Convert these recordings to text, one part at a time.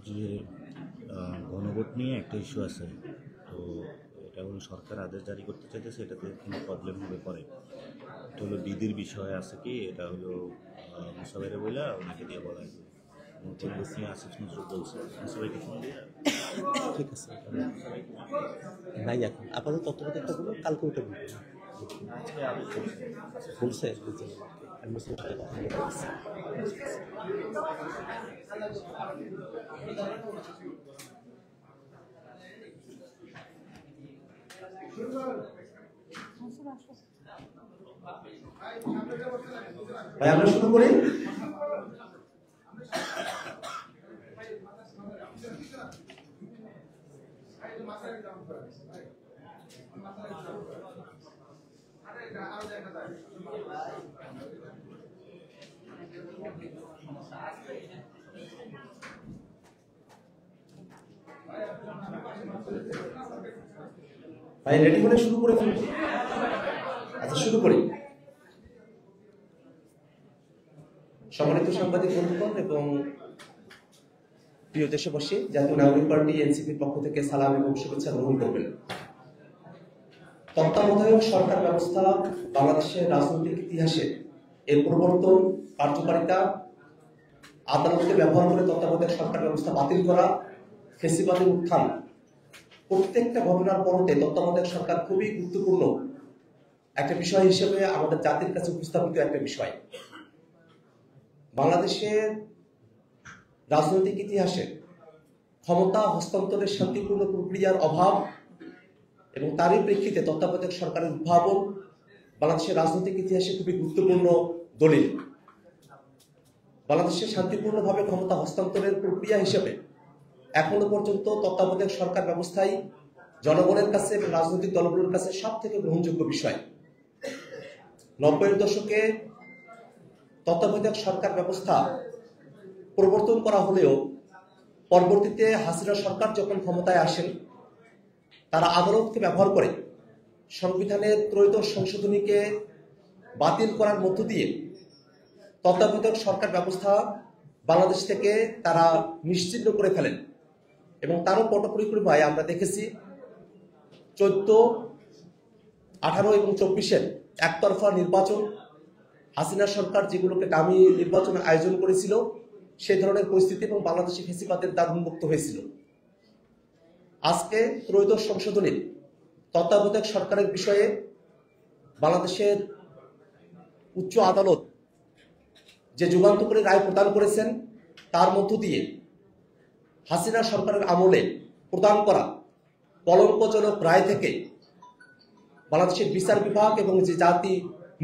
যে গণভোট নিয়ে একটা ইস্যু আছে। তো এটা হলো সরকার আদেশ জারি করতে চাইতেছে, এটাতে কোনো প্রবলেম হবে পরে। এটা হলো বিধির বিষয় আছে কি, এটা হলো মুসাবাইরে বইলা ওনাকে দিয়ে বলা যে গণভোট নিয়ে আসিফ নজরুল বলছে মুসাবাইকে ফোন দিয়ে। ঠিক আছে, নাই এখন আপাতত তত্ত্বাবধায়ক একটা বলুন, কালকে ওটা বলবো বলছে ভাই আমরা শুরু করি। ভাই রেডি হলে শুরু করে ফেলবো। আচ্ছা শুরু করি। সম্মানিত সাংবাদিক বন্ধুগণ এবং প্রিয় দেশবাসী, জাতীয় নাগরিক পার্টি এনসিপির পক্ষ থেকে সালাম এবং শুভেচ্ছা গ্রহণ করবেন। তত্ত্বাবধায়ক সরকার ব্যবস্থা বাংলাদেশের রাজনৈতিক ইতিহাসে এর প্রবর্তন, কার্যকারিতা, আদালতকে ব্যবহার করে তত্ত্বাবধায়ক সরকার ব্যবস্থা বাতিল করা, ফ্যাসিবাদের উত্থান, প্রত্যেকটা ঘটনার পরতে তত্ত্বাবধায়ক সরকার খুবই গুরুত্বপূর্ণ একটা বিষয় হিসেবে আমাদের জাতির কাছে উপস্থাপিত একটা বিষয়। বাংলাদেশের রাজনৈতিক ইতিহাসে ক্ষমতা হস্তান্তরের শান্তিপূর্ণ প্রক্রিয়ার অভাব এবং তারই প্রেক্ষিতে তত্ত্বাবধায়ক সরকারের উদ্ভাবন বাংলাদেশের রাজনৈতিক ইতিহাসে খুবই গুরুত্বপূর্ণ দলিল। বাংলাদেশের শান্তিপূর্ণভাবে ক্ষমতা হস্তান্তরের প্রক্রিয়া হিসেবে এখনো পর্যন্ত তত্ত্বাবধায়ক সরকার ব্যবস্থাই জনগণের কাছে এবং রাজনৈতিক দলগুলোর কাছে সব থেকে গ্রহণযোগ্য বিষয়। 90-এর দশকে তত্ত্বাবধায়ক সরকার ব্যবস্থা প্রবর্তন করা হলেও পরবর্তীতে হাসিনা সরকার যখন ক্ষমতায় আসেন, তারা আদালতকে ব্যবহার করে সংবিধানের ত্রয়োদশ সংশোধনীকে বাতিল করার মধ্য দিয়ে তত্ত্বাবধায়ক সরকার ব্যবস্থা বাংলাদেশ থেকে তারা নিশ্চিহ্ন করে ফেলেন। এবং তারও পটপরিক্রমায় আমরা দেখেছি 14, 18 এবং 24-এর একতরফা নির্বাচন, হাসিনা সরকার যেগুলোকে দামি নির্বাচনের আয়োজন করেছিল সেই ধরনের পরিস্থিতি এবং বাংলাদেশে ফ্যাসিবাদের দ্বার উন্মুক্ত হয়েছিল। আজকে ত্রয়োদশ সংশোধনীর তত্ত্বাবধায়ক সরকারের বিষয়ে বাংলাদেশের উচ্চ আদালত যে যুগান্তকারী রায় প্রদান করেছেন, তার মধ্য দিয়ে হাসিনা সরকারের আমলে প্রদান করা কলঙ্কজনক রায় থেকে বাংলাদেশের বিচার বিভাগ এবং যে জাতি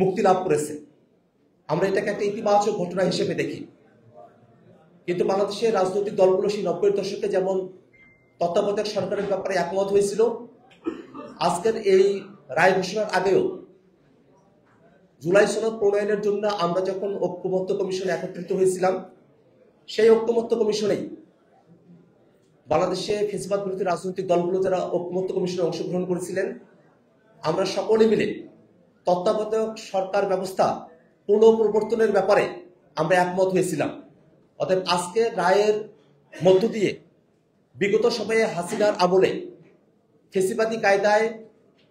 মুক্তি লাভ করেছে, আমরা এটাকে একটা ইতিবাচক ঘটনা হিসেবে দেখি। কিন্তু বাংলাদেশের রাজনৈতিক দলগুলো সেই 90-এর দশকে যেমন তত্ত্বাবধায়ক সরকারের ব্যাপারে একমত হয়েছিল, আজকের এই রায় ঘোষণার আগেও জুলাই সনদ প্রণয়নের জন্য আমরা যখন ঐক্যমত্য কমিশনে একত্রিত হয়েছিলাম, সেই ঐক্যমত্য কমিশনেই বাংলাদেশে ফ্যাসিবাদ বিরোধী রাজনৈতিক দলগুলো যারা ঐক্যমত্য কমিশনে অংশগ্রহণ করেছিলেন, আমরা সকলে মিলে তত্ত্বাবধায়ক সরকার ব্যবস্থা পুনঃপ্রবর্তনের ব্যাপারে আমরা একমত হয়েছিলাম। অতএব আজকে রায়ের মধ্য দিয়ে বিগত সময়ে হাসিনার আমলে ফ্যাসিবাদী কায়দায়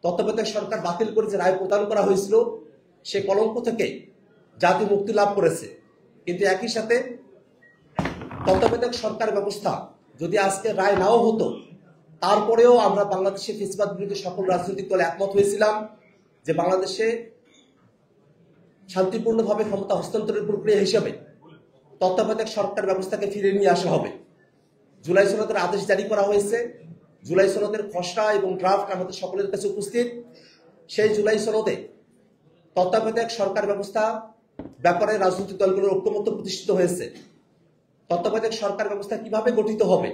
তত্ত্বাবধায়ক সরকার বাতিল করে যে রায় প্রদান করা হয়েছিল, সে কলঙ্ক থেকে জাতি মুক্তি লাভ করেছে। কিন্তু একই সাথে তত্ত্বাবধায়ক সরকার ব্যবস্থা যদি আজকে রায় নাও হতো, তারপরেও আমরা বাংলাদেশে ফ্যাসিবাদ বিরোধী সকল রাজনৈতিক দল একমত হয়েছিলাম যে বাংলাদেশে শান্তিপূর্ণভাবে ক্ষমতা হস্তান্তরের প্রক্রিয়া হিসেবে তত্ত্বাবধায়ক সরকার ব্যবস্থাকে ফিরিয়ে নিয়ে আসা হবে। জুলাই সনদের আদেশ জারি করা হয়েছে, জুলাই সনদের খসড়া এবং ড্রাফট আমাদের সকলের কাছে উপস্থিত। সেই জুলাই সনদে তত্ত্বাবধায়ক সরকার ব্যবস্থা ব্যাপারে রাজনৈতিক দলগুলোর ঐক্যমত্য প্রতিষ্ঠিত হয়েছে। তত্ত্বাবধায়ক সরকার ব্যবস্থা কিভাবে গঠিত হবে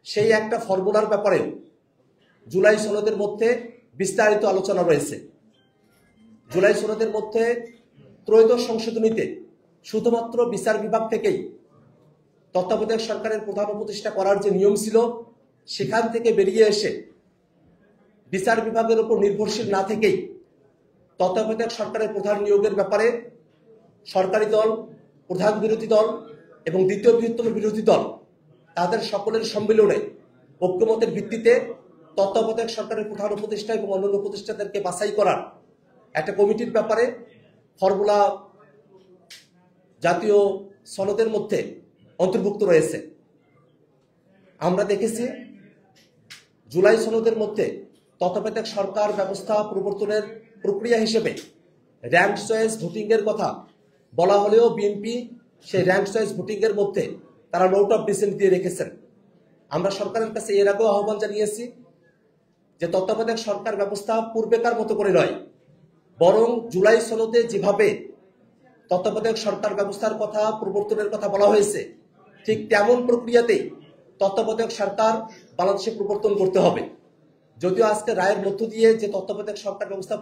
সেই একটা ফর্মুলার ব্যাপারেও জুলাই সনদের মধ্যে বিস্তারিত আলোচনা রয়েছে। জুলাই সনদের মধ্যে ত্রয়োদশ সংশোধনীতে শুধুমাত্র বিচার বিভাগ থেকেই তত্ত্বাবধায়ক সরকারের প্রধান উপদেষ্টা করার যে নিয়ম ছিল, সেখান থেকে বেরিয়ে এসে বিচার বিভাগের উপর নির্ভরশীল না থেকেই তত্ত্বাবধায়ক সরকারের প্রধান নিয়োগের ব্যাপারে সরকারি দল, প্রধান বিরোধী দল এবং দ্বিতীয় বৃহত্তম বিরোধী দল তাদের সকলের সম্মিলনে ঐক্যমতের ভিত্তিতে তত্ত্বাবধায়ক সরকারের প্রধান উপদেষ্টা এবং অন্যান্য উপদেষ্টাদেরকে বাছাই করার একটা কমিটির ব্যাপারে ফর্মুলা জাতীয় সনদের মধ্যে অন্তর্ভুক্ত রয়েছে। আমরা দেখেছি জুলাই সনদের মধ্যে তত্ত্বাবধায়ক সরকার ব্যবস্থা প্রবর্তনের প্রক্রিয়া হিসেবে র্যাঙ্ক চয়েস ভোটিং এর কথা বলা হলেও বিএনপি সেই র্যাঙ্ক চয়েস ভোটিং এর মধ্যে তারা নোট অফ ডিসেন্ট দিয়ে রেখেছেন। আমরা সরকারের কাছে এর আগেও আহ্বান জানিয়েছি যে তত্ত্বাবধায়ক সরকার ব্যবস্থা পূর্বেকার মতো করে নয়, বরং জুলাই সনদে যেভাবে তত্ত্বাবধায়ক সরকার ব্যবস্থার কথা প্রবর্তনের কথা বলা হয়েছে ঠিক তেমন প্রক্রিয়াতেই তত্ত্বাবধায়ক সরকার বাংলাদেশে প্রবর্তন করতে হবে। যদিও আজকে রায়ের মধ্য দিয়ে যে তত্ত্বাবধায়ক সরকার ব্যবস্থা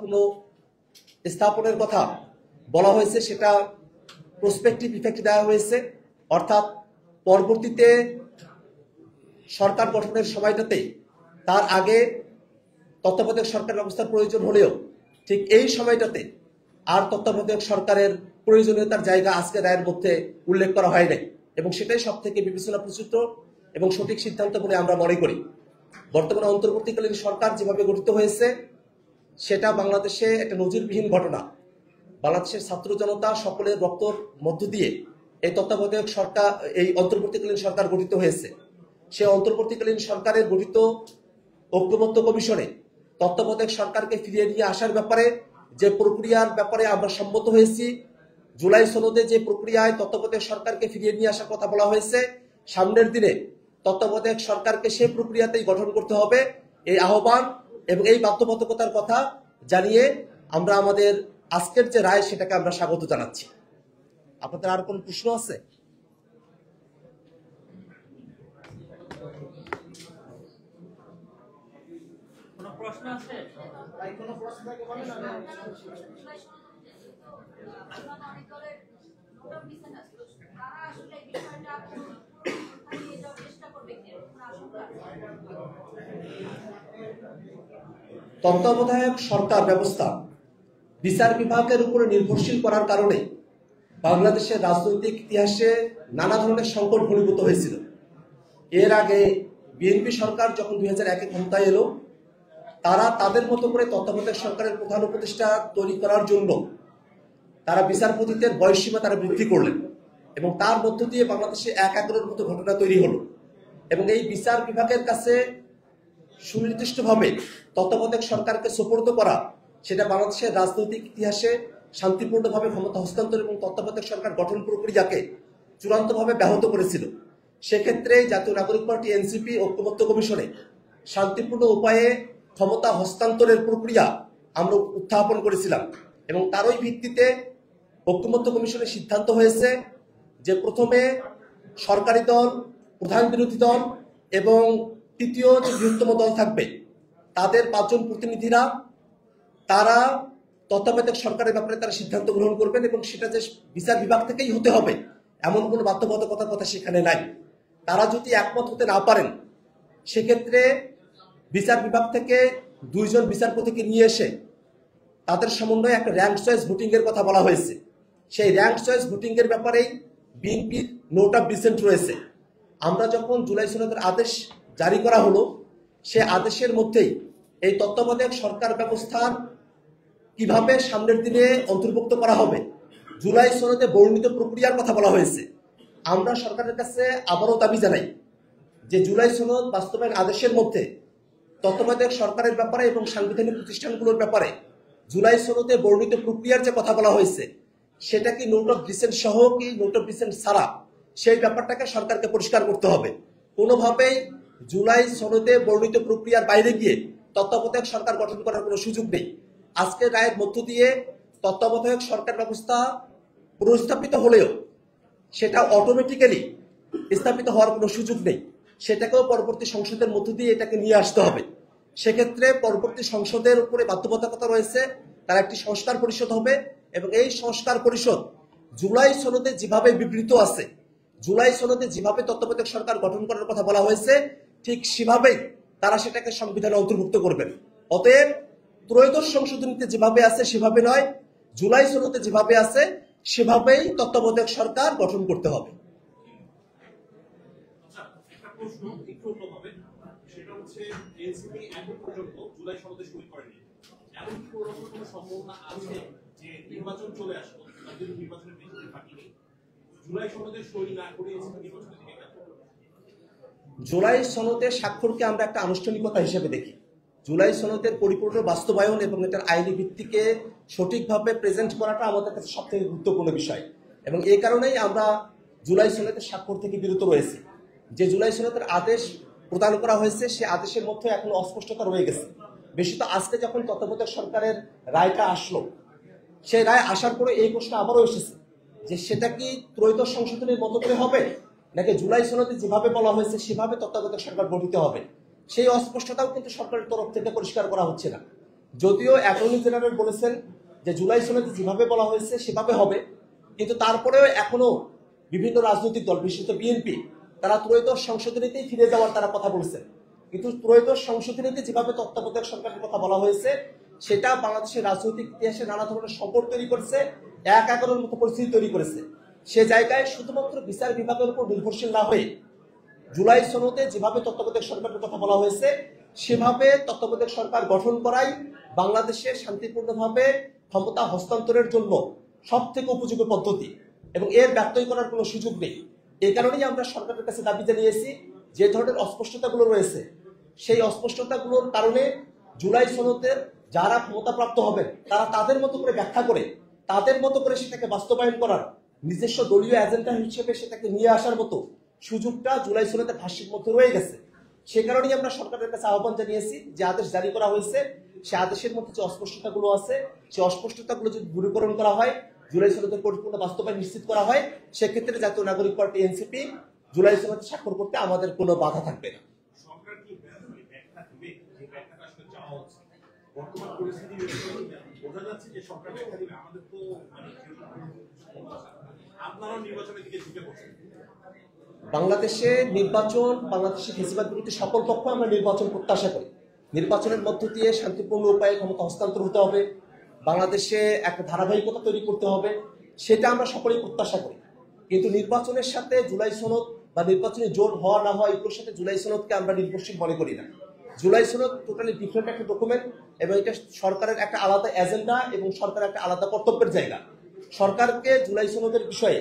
স্থাপনের কথা বলা হয়েছে সেটা প্রসপেক্টিভ ইফেক্ট দেওয়া হয়েছে, অর্থাৎ পরবর্তীতে সরকার গঠনের সময়টাতে তার আগে তত্ত্বাবধায়ক সরকার ব্যবস্থার প্রয়োজন হলেও ঠিক এই সময়টাতে আর তত্ত্বাবধায়ক সরকারের প্রয়োজনীয়তার জায়গা আজকে রায়ের মধ্যে উল্লেখ করা হয় নাই, এবং সেটাই সব থেকে বিবেচনা প্রসূত এবং সঠিক সিদ্ধান্ত বলে আমরা মনে করি। বর্তমানে অন্তর্বর্তীকালীন সরকার যেভাবে গঠিত হয়েছে সেটা বাংলাদেশে একটা নজিরবিহীন ঘটনা। বাংলাদেশের ছাত্র জনতা সকলের রক্তর মধ্য দিয়ে এই তত্ত্বাবধায়ক সরকার, এই অন্তর্বর্তীকালীন সরকার গঠিত হয়েছে। সে অন্তর্বর্তীকালীন সরকারের গঠিত ঐক্যমত্য কমিশনে তত্ত্বাবধায়ক সরকারকে ফিরিয়ে নিয়ে আসার ব্যাপারে যে প্রক্রিয়ার ব্যাপারে আমরা সম্মত হয়েছি, জুলাই সনদে যে প্রক্রিয়ায় তত্ত্বাবধায়ক সরকারকে ফিরিয়ে নিয়ে আসার কথা বলা হয়েছে, সামনের দিনে তত্ত্বাবধায়ক সরকারকে সেই প্রক্রিয়াতেই গঠন করতে হবে, এই আহ্বান এবং এই বাধ্যবাধকতার কথা জানিয়ে আমরা আমাদের আজকের যে রায় সেটাকে আমরা স্বাগত জানাচ্ছি। আপনাদের আর কোন প্রশ্ন আছে? তত্ত্বাবধায়ক সরকার ব্যবস্থা বিচার বিভাগের উপরে নির্ভরশীল করার কারণে বাংলাদেশের রাজনৈতিক ইতিহাসে নানা ধরনের সংকট ঘনীভূত হয়েছিল। এর আগে বিএনপি সরকার যখন 2001-এ ক্ষমতায় এলো, তারা তাদের মতো করে তত্ত্বাবধায়ক সরকারের প্রধান উপদেষ্টা তৈরি করার জন্য তারা বিচারপতিদের বয়সসীমা তারা বৃদ্ধি করলেন, এবং তার মধ্য দিয়ে বাংলাদেশে এক একের মতো ঘটনা তৈরি হলো। এবং এই বিচার বিভাগের কাছে সুনির্দিষ্টভাবে তত্ত্বাবধায়ক সরকারকে সুপর্দ করা, সেটা বাংলাদেশের রাজনৈতিক ইতিহাসে শান্তিপূর্ণভাবে ক্ষমতা হস্তান্তর এবং তত্ত্বাবধায়ক সরকার গঠন প্রক্রিয়াকে চূড়ান্তভাবে ব্যাহত করেছিল। সেক্ষেত্রে জাতীয় নাগরিক পার্টি এনসিপি ঐক্যমত্য কমিশনে শান্তিপূর্ণ উপায়ে ক্ষমতা হস্তান্তরের প্রক্রিয়া আমরা উত্থাপন করেছিলাম, এবং তারই ভিত্তিতে ঐক্যমত্য কমিশনের সিদ্ধান্ত হয়েছে যে প্রথমে সরকারি দল, প্রধান বিরোধী দল এবং তৃতীয় যে বৃহত্তম দল থাকবে তাদের 5 জন প্রতিনিধিরা তারা তত্ত্বাবধায়ক সরকারের ব্যাপারে তারা সিদ্ধান্ত গ্রহণ করবেন, এবং সেটা যে বিচার বিভাগ থেকেই হতে হবে এমন কোনো বাধ্যবাধকতার কথা সেখানে নাই। তারা যদি একমত হতে না পারেন সেক্ষেত্রে বিচার বিভাগ থেকে 2 জন বিচারপতিকে নিয়ে এসে তাদের সমন্বয়ে একটা র্যাঙ্ক চয়েস ভোটিং এর কথা বলা হয়েছে। সেই র্যাঙ্ক চয়েস ভোটিং এর ব্যাপারেই বিএনপির নোট অফ ডিসেন্ট রয়েছে। আমরা যখন জুলাই সনদের আদেশ জারি করা হলো, সে আদেশের মধ্যেই এই তত্ত্বাবধায়ক সরকার ব্যবস্থার কিভাবে সামনের দিনে অন্তর্ভুক্ত করা হবে জুলাই সনদে বর্ণিত প্রক্রিয়ার কথা বলা হয়েছে। আমরা সরকারের কাছে আবারও দাবি জানাই যে জুলাই সনদ বাস্তবায়ন আদেশের মধ্যে তত্ত্বাবধায়ক সরকারের ব্যাপারে এবং সাংবিধানিক প্রতিষ্ঠানগুলোর ব্যাপারে জুলাই সনদে বর্ণিত প্রক্রিয়ার যে কথা বলা হয়েছে সেটা কি নোট অফ ডিসেন্ট সহ কি নোট অফ ডিসেন্ট ছাড়া, সেই ব্যাপারটাকে সরকারকে পরিষ্কার করতে হবে। কোনোভাবেই জুলাই সনদে বর্ণিত প্রক্রিয়ার বাইরে গিয়ে তত্ত্বাবধায়ক সরকার গঠন করার কোনো সুযোগ নেই। আজকের রায়ের মধ্য দিয়ে তত্ত্বাবধায়ক সরকার ব্যবস্থা প্রস্তাবিত হলেও সেটা অটোমেটিক্যালি স্থাপিত হওয়ার কোনো সুযোগ নেই, সেটাকেও পরবর্তী সংসদের মধ্য দিয়ে এটাকে নিয়ে আসতে হবে। সেক্ষেত্রে পরবর্তী সংসদের উপরে বাধ্যবাধকতা রয়েছে, তার একটি সংস্কার পরিষদ হবে, এবং এই সংস্কার পরিষদ জুলাই সনদে যেভাবে বিবৃত আছে, জুলাই সনদে যেভাবে তত্ত্বাবধায়ক সরকার গঠন করার কথা বলা হয়েছে ঠিক সেভাবেই তারা সেটাকে সংবিধানে অন্তর্ভুক্ত করবেন। অতএব ত্রয়োদশ সংশোধনীতে যেভাবে আছে সেভাবে নয়, জুলাই সনদে যেভাবে আছে সেভাবেই তত্ত্বাবধায়ক সরকার গঠন করতে হবে। প্রশ্ন একটু অন্যভাবে, সেটা হচ্ছে এনসিপি এখন পর্যন্ত জুলাই সনদে সই করেনি। এমন কি কোনো সম্ভাবনা আছে যে নির্বাচন চলে আসলো, যদি নির্বাচনের বেশি দিন বাকি নেই, জুলাই সনদে সই না করে এনসিপি নির্বাচনের দিকে গেল? জুলাই সনদের স্বাক্ষরকে আমরা একটা আনুষ্ঠানিকতা হিসেবে দেখি। জুলাই সনদের পরিপূর্ণ বাস্তবায়ন এবং এটার আইনি ভিত্তিকে সঠিকভাবে প্রেজেন্ট করাটা আমাদের কাছে সবথেকে গুরুত্বপূর্ণ বিষয়, এবং এই কারণেই আমরা জুলাই সনদের স্বাক্ষর থেকে বিরত রয়েছি। যে জুলাই সনদের আদেশ প্রদান করা হয়েছে সে আদেশের মধ্যে এখনো অস্পষ্টতা রয়ে গেছে। বিশেষত আজকে যখন তত্ত্বাবধায়ক সরকারের রায়টা আসলো, সেই রায় আসার পরে এই প্রশ্ন আবারও এসেছে যে সেটা কি ত্রয়োদশ সংশোধনের মতো করে হবে, নাকি জুলাই সনদে যেভাবে বলা হয়েছে সেভাবে তত্ত্বাবধায়ক সরকার গঠিত হবে। সেই অস্পষ্টতাও কিন্তু সরকারের তরফ থেকে পরিষ্কার করা হচ্ছে না। যদিও অ্যাটর্নি জেনারেল বলেছেন যে জুলাই সনদে যেভাবে বলা হয়েছে সেভাবে হবে, কিন্তু তারপরেও এখনো বিভিন্ন রাজনৈতিক দল, বিশেষত বিএনপি, তারা ত্রয়োদশ সংশোধনীতেই ফিরে যাওয়ার তারা কথা বলেছেন। কিন্তু ত্রয়োদশ সংশোধনীতে যেভাবে তত্ত্বাবধায়ক সরকারের কথা বলা হয়েছে সেটা বাংলাদেশের রাজনৈতিক ইতিহাসে নানা ধরনের সংকট তৈরি করেছে, এক একের মতো পরিস্থিতি তৈরি করেছে। সে জায়গায় শুধুমাত্র বিচার বিভাগের উপর নির্ভরশীল না হয়ে জুলাই সনদে যেভাবে তত্ত্বাবধায়ক সরকারের কথা বলা হয়েছে সেভাবে তত্ত্বাবধায়ক সরকার গঠন করাই বাংলাদেশে শান্তিপূর্ণভাবে ক্ষমতা হস্তান্তরের জন্য সব থেকে উপযোগী পদ্ধতি, এবং এর ব্যত্যয় করার কোনো সুযোগ নেই। এই কারণেই আমরা সরকারের কাছে দাবি জানিয়েছি যে ধরনের অস্পষ্টতাগুলো রয়েছে সেই অস্পষ্টতাগুলোর কারণে জুলাই সনদের যারা ক্ষমতাপ্রাপ্ত হবেন তারা তাদের মতো করে ব্যাখ্যা করে তাদের মতো করে সেটাকে বাস্তবায়ন করার নিজস্ব দলীয় এজেন্ডা হিসেবে সেটাকে নিয়ে আসার মতো সুযোগটা জুলাই সনদের ভাষ্যের মধ্যে রয়ে গেছে। সে কারণেই আমরা সরকারের কাছে আহ্বান জানিয়েছি যে আদেশ জারি করা হয়েছে সে আদেশের মধ্যে যে অস্পষ্টতাগুলো আছে সেই অস্পষ্টতাগুলো যদি দূরীকরণ করা হয়, জুলাই সনদের পরিপূর্ণ বাস্তবায়ন নিশ্চিত করা হয়, সেক্ষেত্রে জাতীয় নাগরিক পার্টি এনসিপি জুলাই সনদে স্বাক্ষর করতে আমাদের কোনো বাধা থাকবে না। সরকার কি ব্যাখ্যা দিবে, যে ব্যাখ্যাটা আসলে চাওয়া হচ্ছে? বর্তমান পরিস্থিতি বোঝা যাচ্ছে যে সরকার ব্যাখ্যা দিবে। আমাদের তো মানে আপনারাও নির্বাচনের দিকে ঝুঁকে পড়ছেন। বাংলাদেশে নির্বাচন, বাংলাদেশের ফেসিবাদ বিরোধী সকল পক্ষ আমরা নির্বাচন প্রত্যাশা করি। নির্বাচনের মধ্য দিয়ে শান্তিপূর্ণ উপায়ে ক্ষমতা হস্তান্তর হতে হবে, বাংলাদেশে একটা ধারাবাহিকতা তৈরি করতে হবে, সেটা আমরা সকলেই প্রত্যাশা করি। কিন্তু নির্বাচনের সাথে জুলাই সনদ বা নির্বাচনী জোট হওয়া না হওয়া এগুলোর সাথে জুলাই সনদকে আমরা নির্ভরশীল মনে করি না। জুলাই সনদ টোটালি ডিফারেন্ট একটা ডকুমেন্ট, এবং এটা সরকারের একটা আলাদা এজেন্ডা এবং সরকারের একটা আলাদা কর্তব্যের জায়গা। সরকারকে জুলাই সনদের বিষয়ে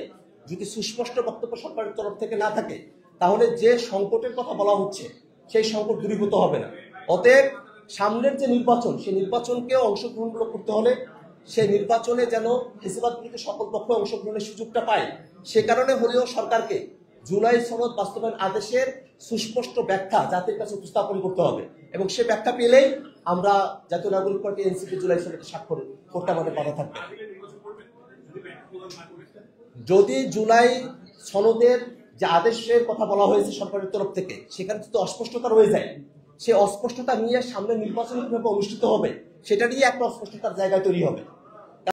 যদি সুস্পষ্ট বক্তব্য সরকারের তরফ থেকে না থাকে তাহলে যে সংকটের কথা বলা হচ্ছে সেই সংকট দূরীভূত হবে না। অতএব সামনের যে নির্বাচন সেই নির্বাচনকে অংশগ্রহণমূলক করতে হলে সেই নির্বাচনে যেন ফেসিবাদ বিরোধী সকল পক্ষ অংশগ্রহণের সুযোগটা পায়, সে কারণে হলেও সরকারকে জুলাই সনদ বাস্তবায়ন আদেশের সুস্পষ্ট ব্যাখ্যা জাতির কাছে উপস্থাপন করতে হবে, এবং সে ব্যাখ্যা পেলেই আমরা জাতীয় নাগরিক পার্টি এনসিপি জুলাই সনদে স্বাক্ষর করতে আমাদের বাধা থাকবে। যদি জুলাই সনদের যে আদেশের কথা বলা হয়েছে সরকারের তরফ থেকে সেখানে যদি অস্পষ্টতা রয়ে যায়, সে অস্পষ্টতা নিয়ে সামনে নির্বাচন কিভাবে অনুষ্ঠিত হবে সেটা নিয়ে একটা অস্পষ্টতার জায়গায় তৈরি হবে।